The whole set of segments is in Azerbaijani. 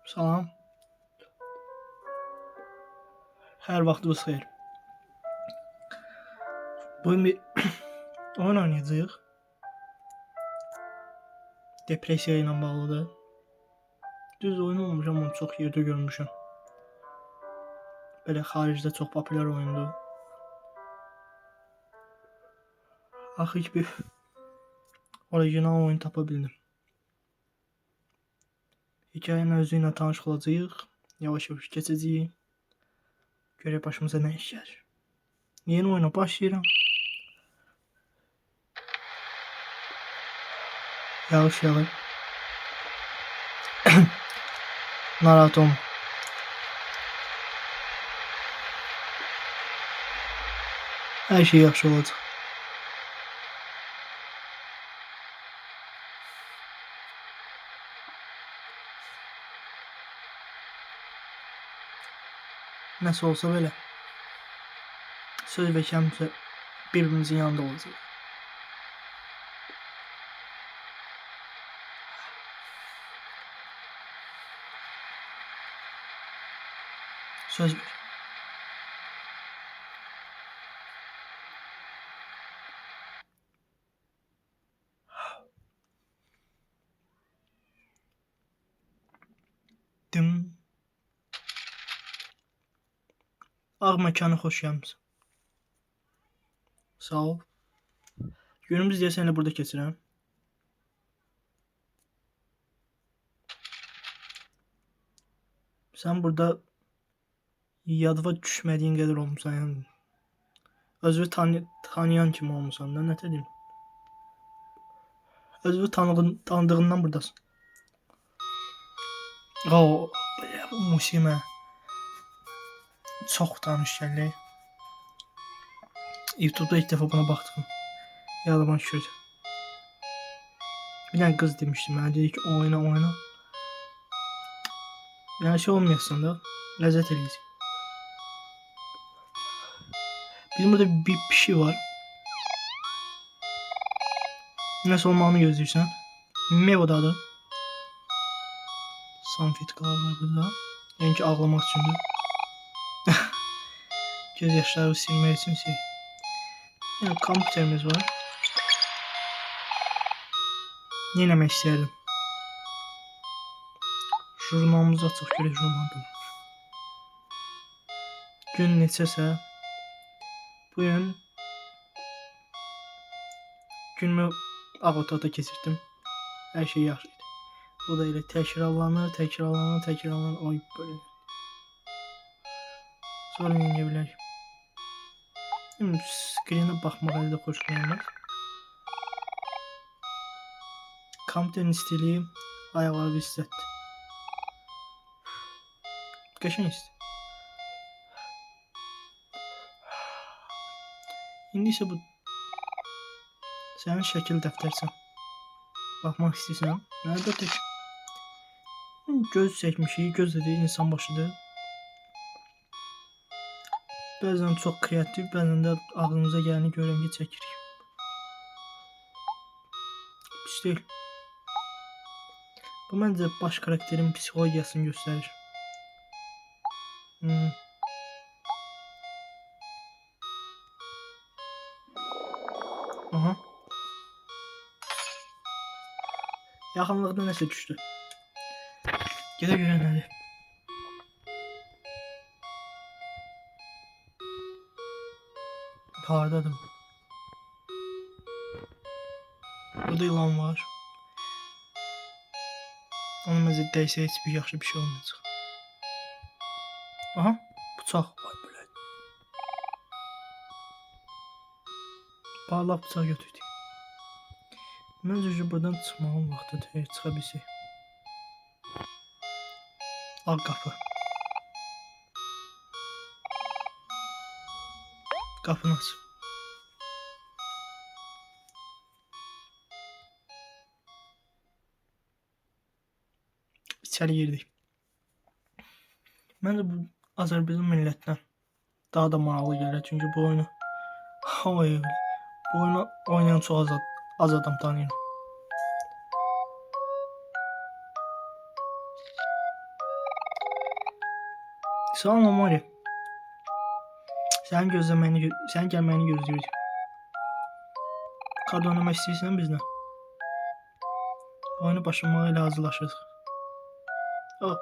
Salam. Hər vaxtınız xeyir. Bugün bir oyun oynayacağıq. Depresiya ilə bağlıdır. Düz oyun olmuşam, onu çox yerdə görmüşəm. Belə xaricdə çox populyar oyundur. Axı heç bir orijinal oyun tapa bildim. Hekayənin özü ilə tanış olacağıq. Yavaş-yavaş keçəcəyik. Görək başımıza nə iş gəlir. Yeni oyuna başlayıram. Yavaş yavaş. Narahat olma. Hər şey yaxşı olacaq. Nəsə olsa belə. Söz və kəmsə bir-birimizin yanında olacaq. Söz ver. Dım. Ağ məkana xoş gəlmisən. Sağ ol. Günümüz deyəsən elə burada keçirəm. Sən burada yadıma düşmədiyin qədər olmusan, yəni. Özünü tanıyan kimi olmusan da, nə deyim. Özünü tanıdığından buradasın. O, musiqimə çox tanış gəlir. YouTube'da ilk dəfə buna baxdım. Yadıma düşürdü. Bir dənə qız demişdi mənə, dedi ki, oyna. Yəni şey olmayasın da, ləzzət eləyəcək. Bizim burada bir pişik var. Nəsə olmağını gözləyirsən. Mevodadır. Sanfetkalar var burada. Yəni ki, ağlamaq üçündür. Göz yaşları silmək üçün şey. Yəni kompüterimiz var. Nə eləmək istəyərdim? Jurnalımızı açıq görək, jurnalda var. Gün neçəsə bu gün günümü ağ otaqda keçirdim. Hər şey yaxşı idi. O da elə təkrarlanır. Oy böyle. Sonra nə edə bilərik? Screen'e baxmaq hələ də xoş gəlmir. Kompüterin stili ayaqları hissətdir. Qəşəng isti. İndi isə bu sənin şəkil dəftərsən. Baxmaq istəyirsən. Nədə tək? Göz çəkmişik. Göz dediyi insan başıdır. Bəzən çox kreativ, bəzən də ağlımıza gələni görəngi çəkirik. Pis deyil. Bu məncə baş karakterin psixologiyasını göstərir. Aha. Yaxınlıqda nəsə düşdü. Gedə görə nədir? Hardadır bu? Burada ilan var. Onun məncə dəysə heç bir yaxşı bir şey olmayacaq. Aha, bıçaq. Vay belə. Parlaq bıçaq götürdük. Məncə buradan çıxmağın vaxtıdır. Çıxa bilsək. Ağ qapı. Qapını aç. İçəri girdik. Məncə bu Azərbaycan millətdən daha da maraqlı gəlir. Çünki bu oyunu oynayan çox az adam tanıyıram. Salam Amari. Sənin gəlməyini gözləyirik. Kart oynamaq istəyirsən bizlə? Oyunu başlamağa ilə hazırlaşırıq. Oh.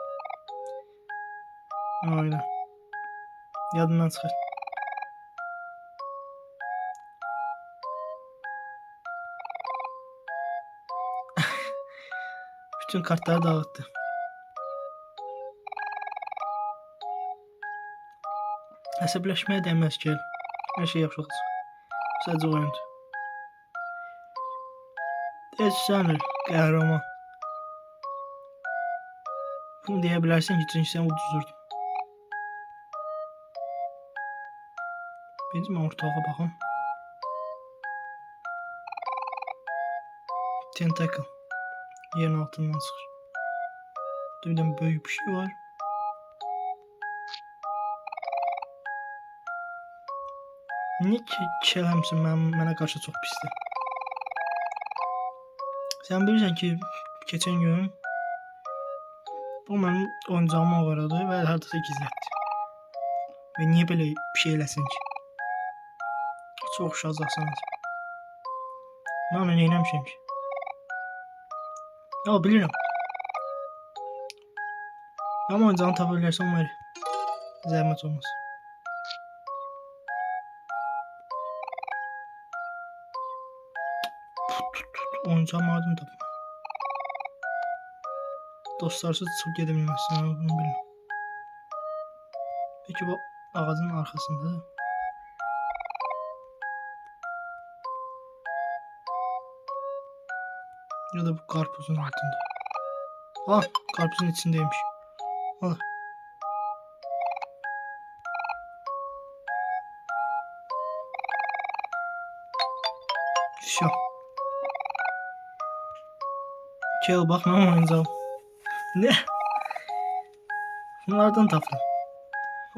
Aynen. Yadından çıxır. Bütün kartları dağıttı. Əsəbləşməyə dəyməz ki. Hər şey yaxşı olacaq. Sadəcə oyundur. Sənir, qəhrəman. Bunu deyə bilərsən ki, çünki sən uduzdurdun. Birinci mən ortalığa baxım. Tentacle. Yerin altından çıxır. Birdən böyük bir şey var. Niyə ki, kişələmsin mənə qarşı çox pisdir. Sən bilirsən ki, keçən gün bu mənim oyuncağımı oğradı və hardasa gizlətdi. Və niyə belə bir şey eləsin ki? Çox uşaqsınız. Mən onu neyləmişəm ki? Ya bilirəm. Ama oyuncağını tapa bilərsən var. Zəhmət olmaz. Oyuncağım adım da. Dostlarsız çıxıb gedə bilməzsən, bunu bilmirəm. Peki bu ağacın arxasında. Ya da bu karpuzun altında. Ah, karpuzun içindeymiş. Al. Şu. Kel bakma oyuncağım. Ne? Bunlardan tapdım.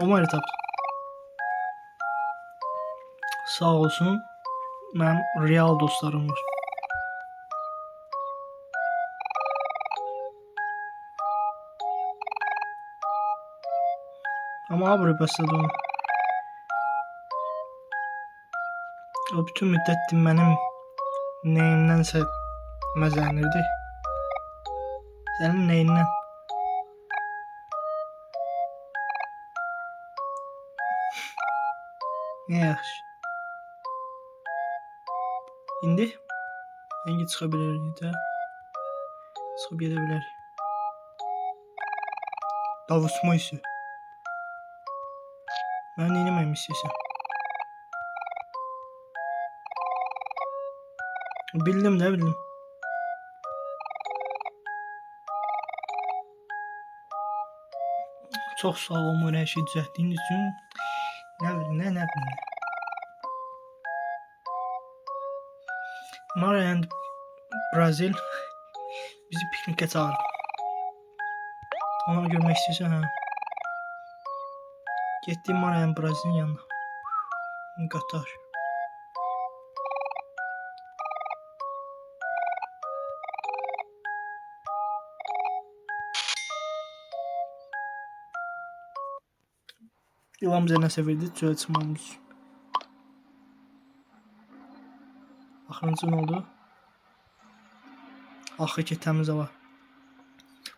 Omar tapdı. Sağ olsun. Mənim real dostlarım var. Ama abur bəslədi onu. O bütün müddət mənim nəyimdənsə məzənirdi. Sənin nəyindən? Ne yaxşı. İndi hangi çıxa bilərik də? Çıxıb gedə bilərik. Davusma isə. Mən neynəməyimi istəyirsən? Bildim də bildim. Çox sağ ol Omar, hər şey düzəltdiyin üçün. Nə bilim. Mara and Brazil bizi piknikə çağırdı. Onları görmək istəyirsən, hə? Getdim Mara and Brazil'in yanına. Qatar. İlan bizə nəsə verdi, çölə çıxmamız. Axırıncı nə oldu? Axır ki, təmiz hava.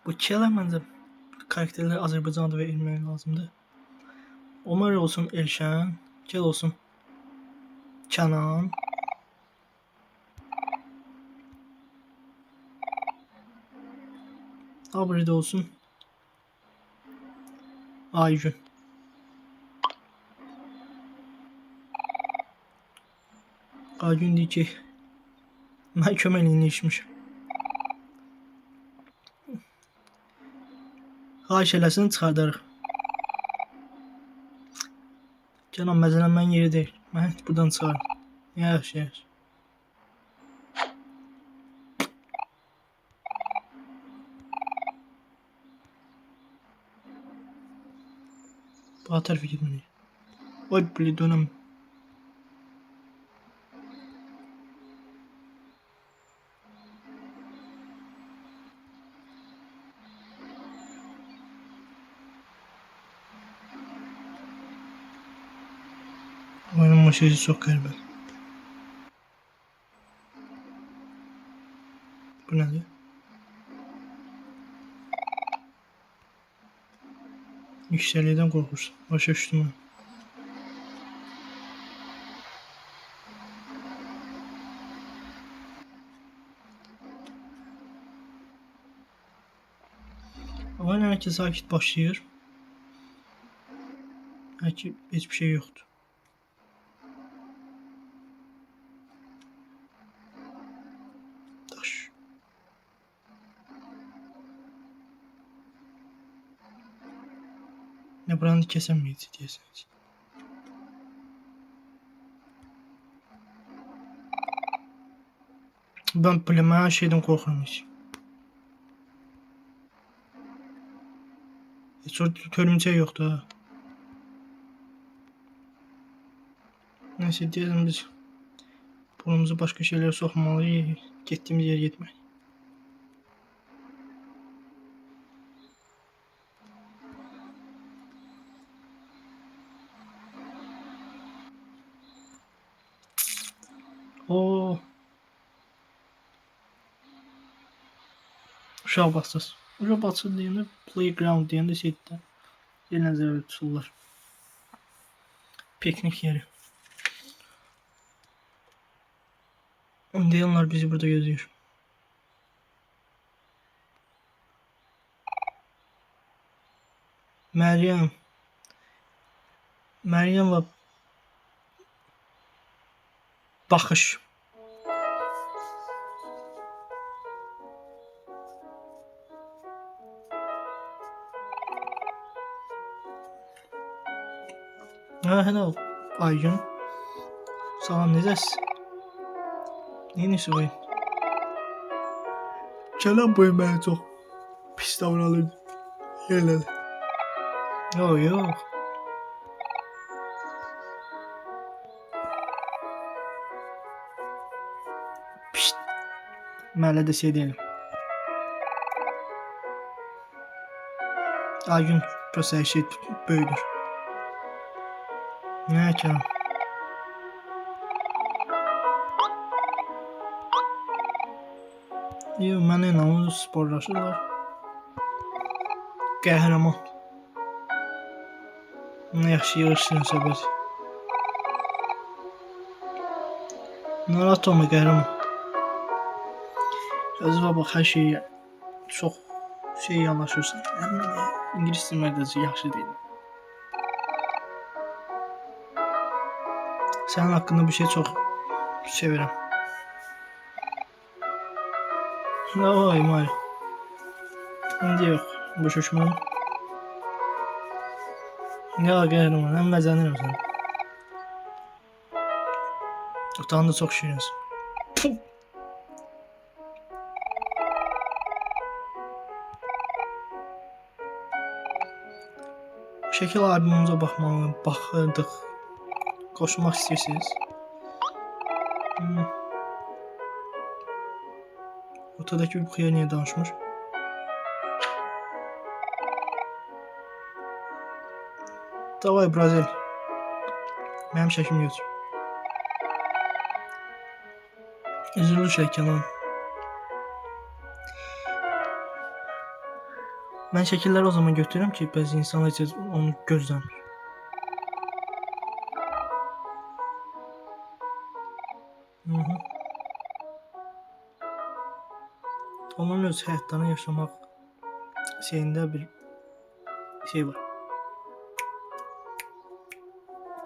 Bu Kela məncə karakterləri Azərbaycan adı verilmək lazımdır. Omar olsun Elşən, Kel olsun Kənan. Abri de olsun Aygün. Aygün deyir ki, mən köməliyini içmişim. Xahiş eləsin, çıxardarıq. Canan, məzələnmən yeri deyil. Mən buradan çıxarım. Yaxşı. Bu tərəfə getməliyik. Oy, bili dönəm. Oyunun maşası çok qəribə. Bu nədir? Yüksələkdən qorxursun. Başa düşdüm mən. Ama nə ki sakit başlayır. Belki hiçbir şey yoktu. Taş. Ne buranı kesen miydi diyesiniz? Ben böyle her şeyden korkuyorum hiç. Hiç örümcek yoktu ha. Neyse diyelim biz burnumuzu başka şeylere sokmalıyız. Gittiğimiz yere gitmeyin. Oo. Uşaq basacağız. Uşaq basacağız deyəndə playground deyəndə şeydə yer nəzərdə tutulurlar. Piknik yeri. İndiyanlar bizi burada gözlüyor. Meryem. Meryem ve bakış. Ha, hello. Aygün. Salam, necəsiz? Neyiniz bu? Gələn boyu mənə çox pis davranırdı. Yerlədi. Yok yok. Pişt. Məhəllədə şey deyiləm. Aygün prosa her şey böyüdür. Ne ki? Yo, mənə inanır sporlaşırlar. Qəhrəman. Ne yaxşı yığışsın söhbət. Narahat olma qəhrəman. Özünə bax, hər şeyi çox şey yanaşırsan. İngilis dilində yaxşı deyil. Sənin haqqında bir şey çox sevirəm. Oy Mari. İndi yox, boş uçmam. Ya qəhrəman, mən məzənirəm səni. Otağında çox şirinsin. Puh. Şəkil albümümüzə baxırdıq. Qoşulmaq istəyirsiniz? Ortadakı bir xiyar niyə danışmır? Davay Brazil. Mənim şəklim götür. Üzürlü şəkil. Mən şəkilləri o zaman götürürüm ki, bəzi insanlar heç onu gözləmir. Onların öz həyatlarını yaşamaq şeyində bir şey var.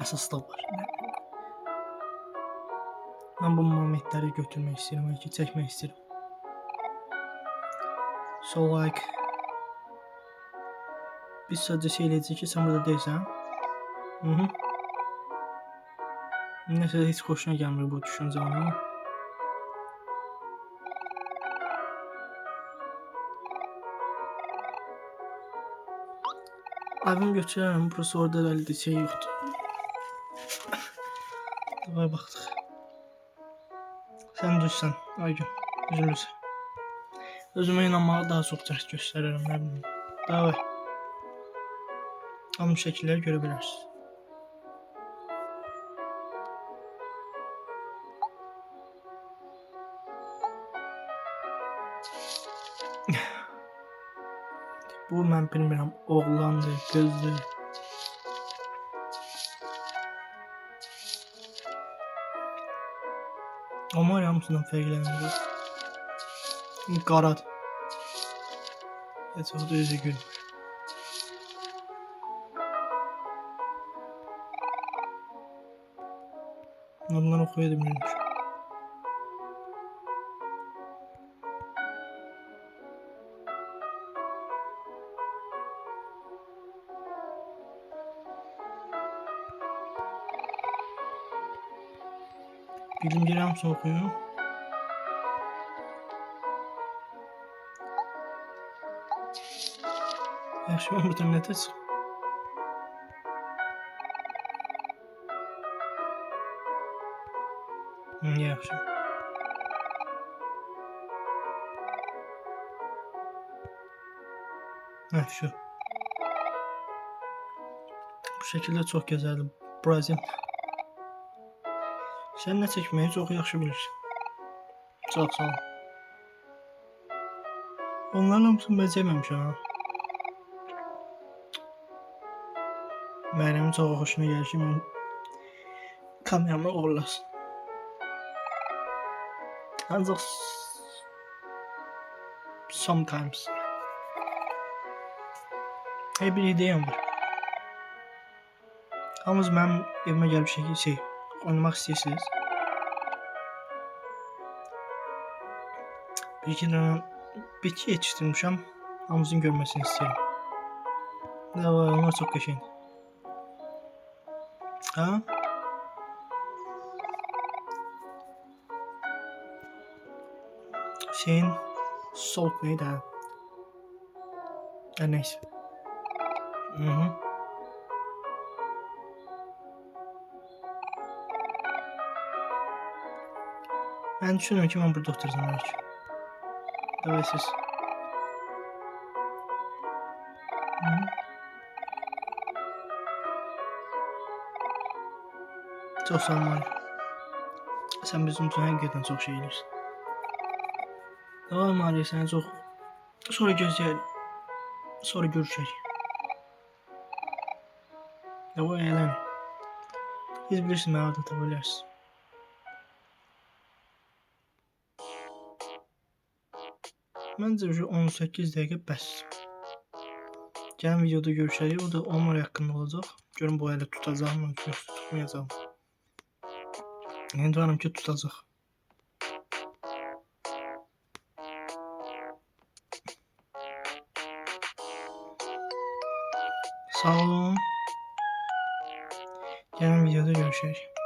Əsaslar var. Mən bu momentləri götürmək istəyirəm, belki çəkmək istəyirəm. So like biz sadəcə şey eləyəcək ki, sən burada deyilsən. Nəsə heç xoşuna gəlmir bu düşüncə ona. Abim götürərəm, burası orada əldə şey yoxdur. Davay baxdıq. Sən düzsən, Aygün, üzülürsən. Özümə inanmağa daha çox cəhd göstərirəm, nə bileyim. Davay. Amma şəkilləri görə bilərsiniz. Bu mən bilmirəm, oğlandır, qızdır. Ama hamısından fərqlənir. Qaradır. Heç o da özü gülmür. Bunları oxuya bilmirmiş. Bilimleri hamısını oxuyum. Yaxşı, mən buradan nə təsək? Yaxşı. Şu. Bu şekilde çok gözəldir. Brazil. Sən nə çəkməyi çox yaxşı bilirsən. Çox sağ ol. Onların hamısını bəcərməmişəm ha. Mənim çox xoşuna gəlir ki, mən kameramı uğurlasın. Ancaq sometimes bir ideyam var. Hamınız mənim evimə gəlib oynamaq istəyirsiniz. Bir iki dənə bitki yetişdirmişəm. Hamınızın görməsini istəyirəm. Onlar çox qəşəngdir. Ha? Şeyin salt neydi ha? Neyse. Ben düşünüyorum ki ben burada oturacağım belki. Davay siz. Çok sağ ol Mario. Sen bizim için hakikaten çok şey bilirsin. Davay Mario, sen çok... Sonra gözleyelim. Sonra görüşeceğiz. Davay eğlen. Biz bilirsin ben orada tabilersin. Bence şu 18 dəqiqə bəs. Gəlin videoda görüşərik. O da Omar haqqında olacaq. Görün bu hələ tutacaqmı, yoxsa tutmayacaq. Yəni deyirəm ki, tutacaq. Sağ olun. Gəlin videoda görüşərik.